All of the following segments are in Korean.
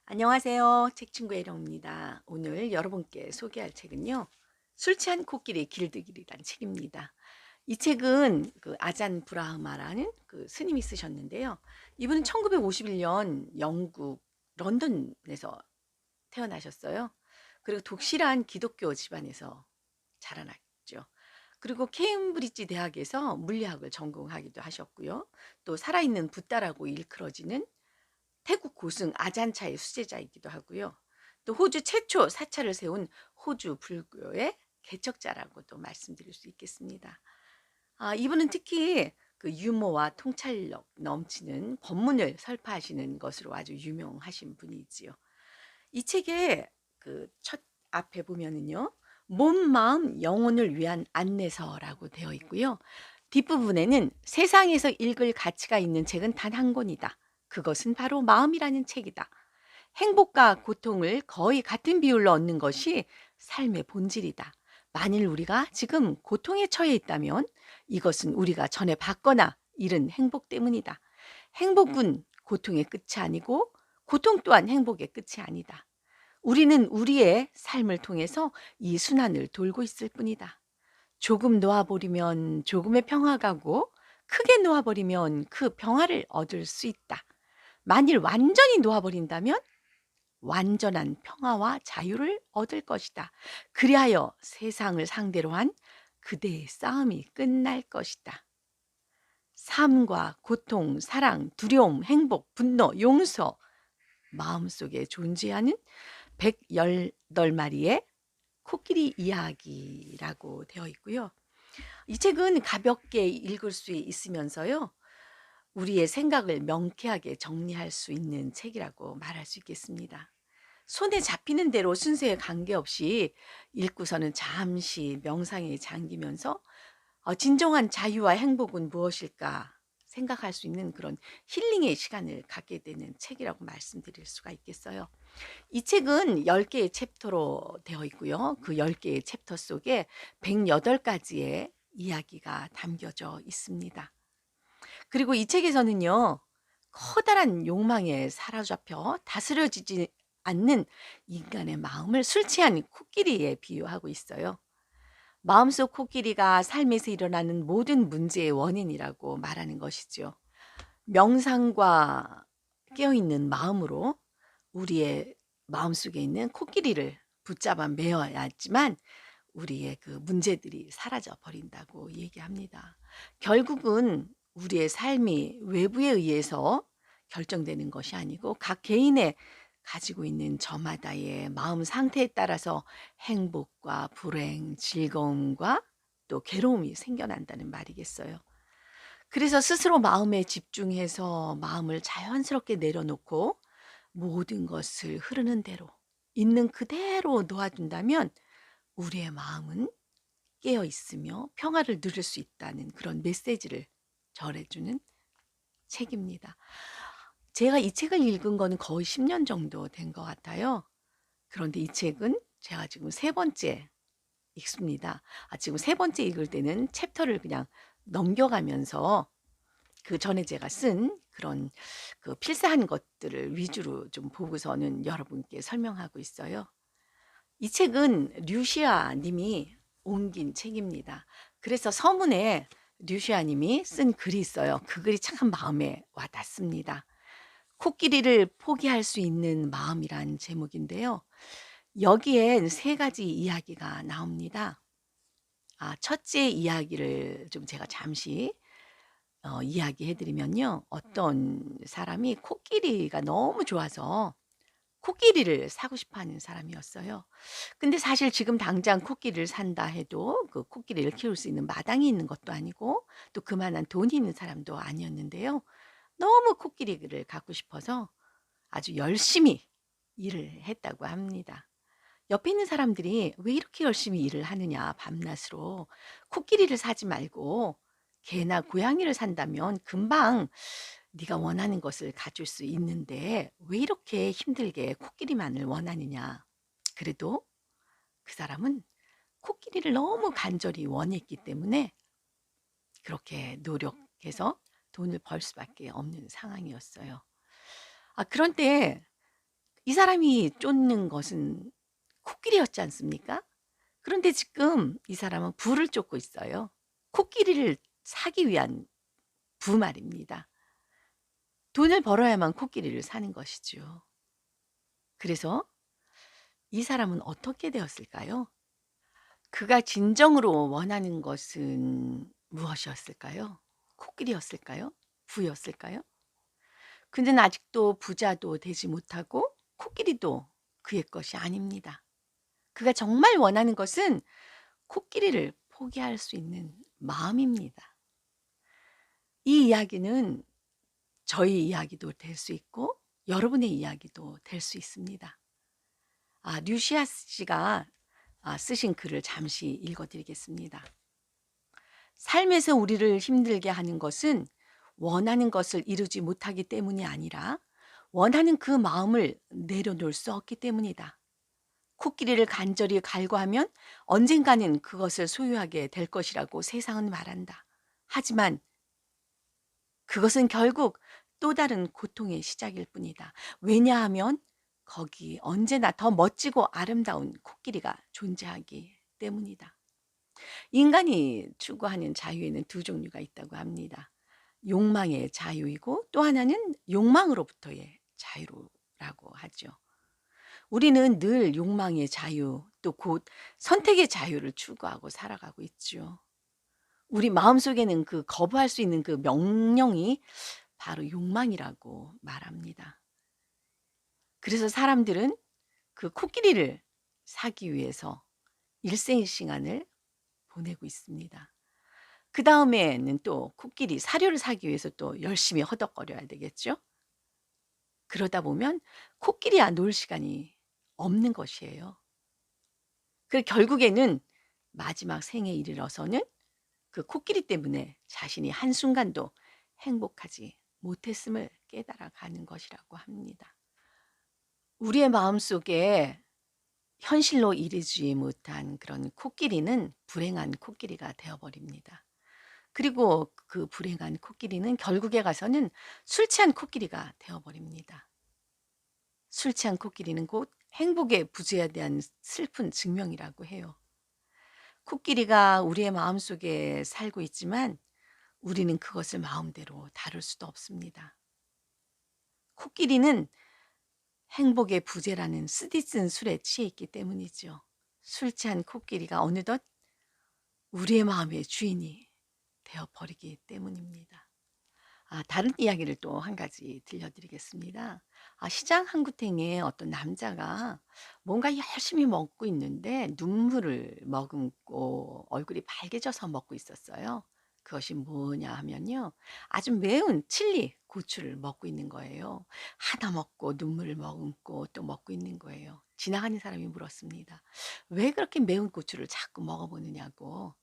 안녕하세요. 책친구 애령입니다. 오늘 여러분께 소개할 책은요. 술 취한 코끼리 길들이기란 책입니다. 이 책은 그 아잔 브라흐마라는 그 스님이 쓰셨는데요. 이분은 1951년 영국 런던에서 태어나셨어요. 그리고 독실한 기독교 집안에서 자라났죠. 그리고 케임브리지 대학에서 물리학을 전공하기도 하셨고요. 또 살아있는 붓다라고 일컬어지는 태국 고승 아잔차의 수제자이기도 하고요. 또 호주 최초 사찰을 세운 호주 불교의 개척자라고도 말씀드릴 수 있겠습니다. 이분은 특히 그 유머와 통찰력 넘치는 법문을 설파하시는 것으로 아주 유명하신 분이지요. 이 책의 그 첫 앞에 보면은요. 몸, 마음, 영혼을 위한 안내서라고 되어 있고요. 뒷부분에는 세상에서 읽을 가치가 있는 책은 단 한 권이다. 그것은 바로 마음이라는 책이다. 행복과 고통을 거의 같은 비율로 얻는 것이 삶의 본질이다. 만일 우리가 지금 고통에 처해 있다면 이것은 우리가 전에 받거나 잃은 행복 때문이다. 행복은 고통의 끝이 아니고 고통 또한 행복의 끝이 아니다. 우리는 우리의 삶을 통해서 이 순환을 돌고 있을 뿐이다. 조금 놓아버리면 조금의 평화가 고 크게 놓아버리면 그 평화를 얻을 수 있다. 만일 완전히 놓아버린다면 완전한 평화와 자유를 얻을 것이다. 그리하여 세상을 상대로 한 그대의 싸움이 끝날 것이다. 삶과 고통, 사랑, 두려움, 행복, 분노, 용서, 마음속에 존재하는 118마리의 코끼리 이야기라고 되어 있고요. 이 책은 가볍게 읽을 수 있으면서요. 우리의 생각을 명쾌하게 정리할 수 있는 책이라고 말할 수 있겠습니다. 손에 잡히는 대로 순서에 관계없이 읽고서는 잠시 명상에 잠기면서 진정한 자유와 행복은 무엇일까 생각할 수 있는 그런 힐링의 시간을 갖게 되는 책이라고 말씀드릴 수가 있겠어요. 이 책은 10개의 챕터로 되어 있고요. 그 10개의 챕터 속에 108가지의 이야기가 담겨져 있습니다. 그리고 이 책에서는요. 커다란 욕망에 사로잡혀 다스려지지 않는 인간의 마음을 술 취한 코끼리에 비유하고 있어요. 마음속 코끼리가 삶에서 일어나는 모든 문제의 원인이라고 말하는 것이죠. 명상과 깨어있는 마음으로 우리의 마음속에 있는 코끼리를 붙잡아 메어야지만 우리의 그 문제들이 사라져 버린다고 얘기합니다. 결국은 우리의 삶이 외부에 의해서 결정되는 것이 아니고 각 개인의 가지고 있는 저마다의 마음 상태에 따라서 행복과 불행, 즐거움과 또 괴로움이 생겨난다는 말이겠어요. 그래서 스스로 마음에 집중해서 마음을 자연스럽게 내려놓고 모든 것을 흐르는 대로 있는 그대로 놓아둔다면 우리의 마음은 깨어 있으며 평화를 누릴 수 있다는 그런 메시지를 전해주는 책입니다. 제가 이 책을 읽은 거는 거의 10년 정도 된 것 같아요. 그런데 이 책은 제가 지금 세 번째 읽습니다. 지금 세 번째 읽을 때는 챕터를 그냥 넘겨가면서 그 전에 제가 쓴 그런 그 필사한 것들을 위주로 좀 보고서는 여러분께 설명하고 있어요. 이 책은 류시아 님이 옮긴 책입니다. 그래서 서문에 류시아 님이 쓴 글이 있어요. 그 글이 참 마음에 와 닿습니다. 코끼리를 포기할 수 있는 마음이란 제목인데요. 여기엔 세 가지 이야기가 나옵니다. 첫째 이야기를 좀 제가 잠시 이야기해 드리면요. 어떤 사람이 코끼리가 너무 좋아서 코끼리를 사고 싶어 하는 사람이었어요. 근데 사실 지금 당장 코끼리를 산다 해도 그 코끼리를 키울 수 있는 마당이 있는 것도 아니고 또 그만한 돈이 있는 사람도 아니었는데요. 너무 코끼리를 갖고 싶어서 아주 열심히 일을 했다고 합니다. 옆에 있는 사람들이 "왜 이렇게 열심히 일을 하느냐 밤낮으로. 코끼리를 사지 말고 개나 고양이를 산다면 금방 네가 원하는 것을 가질 수 있는데 왜 이렇게 힘들게 코끼리만을 원하느냐." 그래도 그 사람은 코끼리를 너무 간절히 원했기 때문에 그렇게 노력해서 돈을 벌 수밖에 없는 상황이었어요. 그런 때 이 사람이 쫓는 것은 코끼리였지 않습니까? 그런데 지금 이 사람은 부를 쫓고 있어요. 코끼리를 사기 위한 부 말입니다. 돈을 벌어야만 코끼리를 사는 것이죠. 그래서 이 사람은 어떻게 되었을까요? 그가 진정으로 원하는 것은 무엇이었을까요? 코끼리였을까요? 부였을까요? 그는 아직도 부자도 되지 못하고 코끼리도 그의 것이 아닙니다. 그가 정말 원하는 것은 코끼리를 포기할 수 있는 마음입니다. 이 이야기는 저희 이야기도 될 수 있고 여러분의 이야기도 될 수 있습니다. 류시아 씨가 쓰신 글을 잠시 읽어드리겠습니다. 삶에서 우리를 힘들게 하는 것은 원하는 것을 이루지 못하기 때문이 아니라 원하는 그 마음을 내려놓을 수 없기 때문이다. 코끼리를 간절히 갈구하면 언젠가는 그것을 소유하게 될 것이라고 세상은 말한다. 하지만 그것은 결국 또 다른 고통의 시작일 뿐이다. 왜냐하면 거기 언제나 더 멋지고 아름다운 코끼리가 존재하기 때문이다. 인간이 추구하는 자유에는 두 종류가 있다고 합니다. 욕망의 자유이고 또 하나는 욕망으로부터의 자유라고 하죠. 우리는 늘 욕망의 자유, 또 곧 선택의 자유를 추구하고 살아가고 있죠. 우리 마음속에는 그 거부할 수 있는 그 명령이 바로 욕망이라고 말합니다. 그래서 사람들은 그 코끼리를 사기 위해서 일생 시간을 보내고 있습니다. 그 다음에는 또 코끼리 사료를 사기 위해서 또 열심히 허덕거려야 되겠죠. 그러다 보면 코끼리와 놀 시간이 없는 것이에요. 그 결국에는 마지막 생에 이르러서는 그 코끼리 때문에 자신이 한순간도 행복하지 못했음을 깨달아 가는 것이라고 합니다. 우리의 마음속에 현실로 이르지 못한 그런 코끼리는 불행한 코끼리가 되어버립니다. 그리고 그 불행한 코끼리는 결국에 가서는 술 취한 코끼리가 되어버립니다. 술 취한 코끼리는 곧 행복의 부재에 대한 슬픈 증명이라고 해요. 코끼리가 우리의 마음속에 살고 있지만 우리는 그것을 마음대로 다룰 수도 없습니다. 코끼리는 행복의 부재라는 쓰디쓴 술에 취해 있기 때문이죠. 술 취한 코끼리가 어느덧 우리의 마음의 주인이 되어버리기 때문입니다. 다른 이야기를 또 한 가지 들려드리겠습니다. 시장 한 구탱이에 어떤 남자가 뭔가 열심히 먹고 있는데 눈물을 머금고 얼굴이 빨개져서 먹고 있었어요. 그것이 뭐냐 하면요. 아주 매운 칠리 고추를 먹고 있는 거예요. 하나 먹고 눈물을 머금고 또 먹고 있는 거예요. 지나가는 사람이 물었습니다. 왜 그렇게 매운 고추를 자꾸 먹어보느냐고.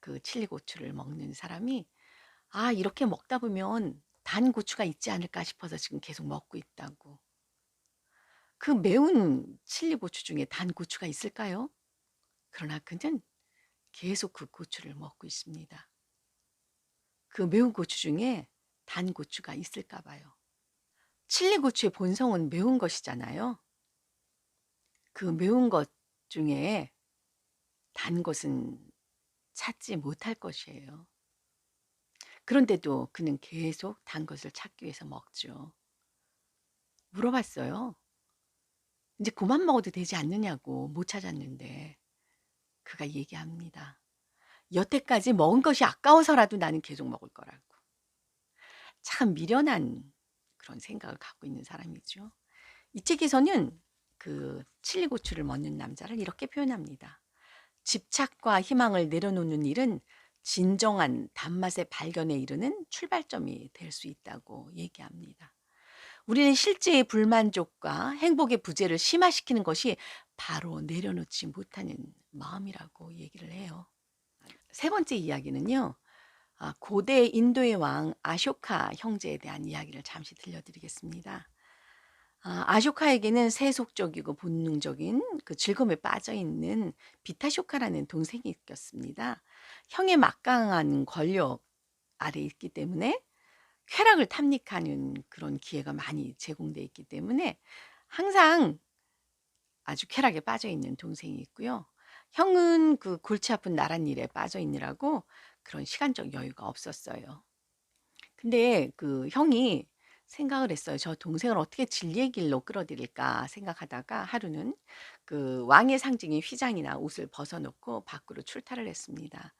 그 칠리 고추를 먹는 사람이 이렇게 먹다 보면 단 고추가 있지 않을까 싶어서 지금 계속 먹고 있다고. 그 매운 칠리 고추 중에 단 고추가 있을까요? 그러나 그는 계속 그 고추를 먹고 있습니다. 그 매운 고추 중에 단 고추가 있을까 봐요. 칠리 고추의 본성은 매운 것이잖아요. 그 매운 것 중에 단 것은 찾지 못할 것이에요. 그런데도 그는 계속 단 것을 찾기 위해서 먹죠. 물어봤어요. 이제 그만 먹어도 되지 않느냐고 못 찾았는데 그가 얘기합니다. 여태까지 먹은 것이 아까워서라도 나는 계속 먹을 거라고. 참 미련한 그런 생각을 갖고 있는 사람이죠. 이 책에서는 그 칠리 고추를 먹는 남자를 이렇게 표현합니다. 집착과 희망을 내려놓는 일은 진정한 단맛의 발견에 이르는 출발점이 될 수 있다고 얘기합니다. 우리는 실제의 불만족과 행복의 부재를 심화시키는 것이 바로 내려놓지 못하는 마음이라고 얘기를 해요. 세 번째 이야기는요. 고대 인도의 왕 아쇼카 형제에 대한 이야기를 잠시 들려드리겠습니다. 아쇼카에게는 세속적이고 본능적인 그 즐거움에 빠져 있는 비타쇼카라는 동생이 있었습니다. 형의 막강한 권력 아래 있기 때문에 쾌락을 탐닉하는 그런 기회가 많이 제공돼 있기 때문에 항상 아주 쾌락에 빠져 있는 동생이 있고요. 형은 그 골치 아픈 나랏 일에 빠져 있느라고 그런 시간적 여유가 없었어요. 근데 그 형이 생각을 했어요. '저 동생을 어떻게 진리의 길로 끌어들일까.' 생각하다가 하루는 그 왕의 상징인 휘장이나 옷을 벗어 놓고 밖으로 출타를 했습니다.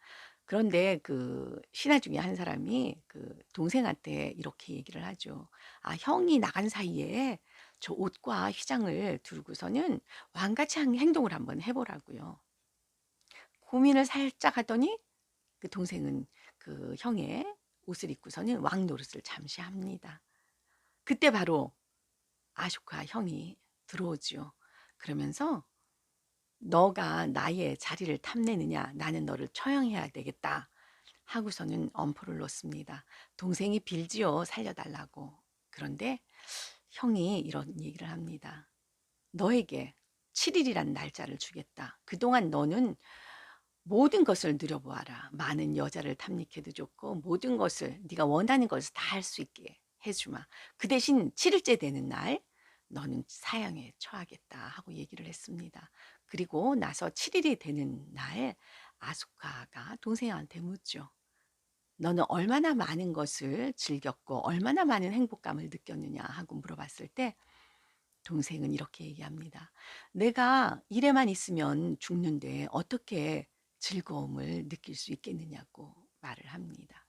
그런데 그 신하 중에 한 사람이 그 동생한테 이렇게 얘기를 하죠. "아 형이 나간 사이에 저 옷과 휘장을 두고서는 왕같이 한 행동을 한번 해 보라."고요. 고민을 살짝 하더니 그 동생은 그 형의 옷을 입고서는 왕 노릇을 잠시 합니다. 그때 바로 아쇼카 형이 들어오지요. 그러면서 "너가 나의 자리를 탐내느냐? 나는 너를 처형해야 되겠다." 하고서는 엄포를 놓습니다. 동생이 빌지요, 살려 달라고. 그런데 형이 이런 얘기를 합니다. "너에게 7 일이란 날짜를 주겠다. 그동안 너는 모든 것을 누려보아라. 많은 여자를 탐닉해도 좋고 모든 것을 네가 원하는 것을 다 할 수 있게 해 주마. 그 대신 7 일째 되는 날 너는 사형에 처하겠다." 하고 얘기를 했습니다. 그리고 나서 7 일이 되는 날 아소카가 동생한테 묻죠. "너는 얼마나 많은 것을 즐겼고 얼마나 많은 행복감을 느꼈느냐?" 하고 물어봤을 때 동생은 이렇게 얘기합니다. "내가 일에만 있으면 죽는데 어떻게 즐거움을 느낄 수 있겠느냐고 말을 합니다.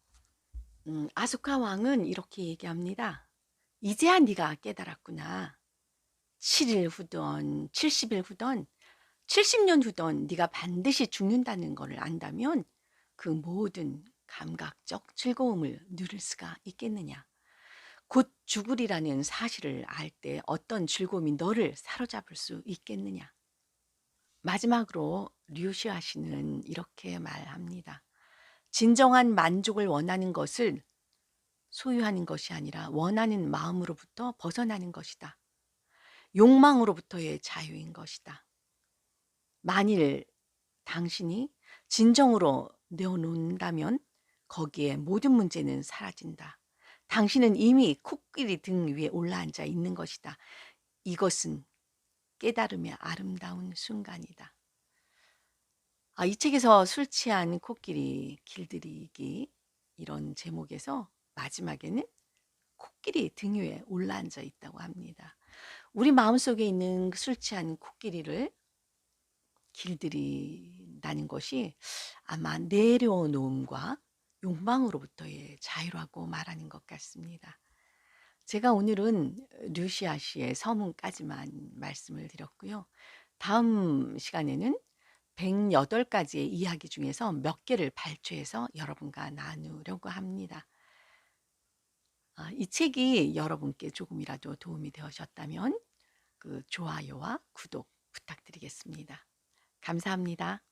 아소카 왕은 이렇게 얘기합니다. "이제야 네가 깨달았구나. 7일 후든 70일 후든 70년 후든 네가 반드시 죽는다는 것을 안다면 그 모든 감각적 즐거움을 누릴 수가 있겠느냐? 곧 죽으리라는 사실을 알 때 어떤 즐거움이 너를 사로잡을 수 있겠느냐?" 마지막으로 류시아 씨는 이렇게 말합니다. "진정한 만족을 원하는 것을 소유하는 것이 아니라 원하는 마음으로부터 벗어나는 것이다. 욕망으로부터의 자유인 것이다. 만일 당신이 진정으로 내어놓는다면 거기에 모든 문제는 사라진다. 당신은 이미 코끼리 등 위에 올라앉아 있는 것이다. 이것은 깨달음의 아름다운 순간이다." 이 책에서 술 취한 코끼리 길들이기 이런 제목에서 마지막에는 코끼리 등 위에 올라앉아 있다고 합니다. 우리 마음속에 있는 그 술 취한 코끼리를 길들인다는 것이 아마 내려놓음과 욕망으로부터의 자유라고 말하는 것 같습니다. 제가 오늘은 류시아 씨의 서문까지만 말씀을 드렸고요. 다음 시간에는 108 가지의 이야기 중에서 몇 개를 발췌해서 여러분과 나누려고 합니다. 이 책이 여러분께 조금이라도 도움이 되셨다면 그 좋아요와 구독 부탁드리겠습니다. 감사합니다.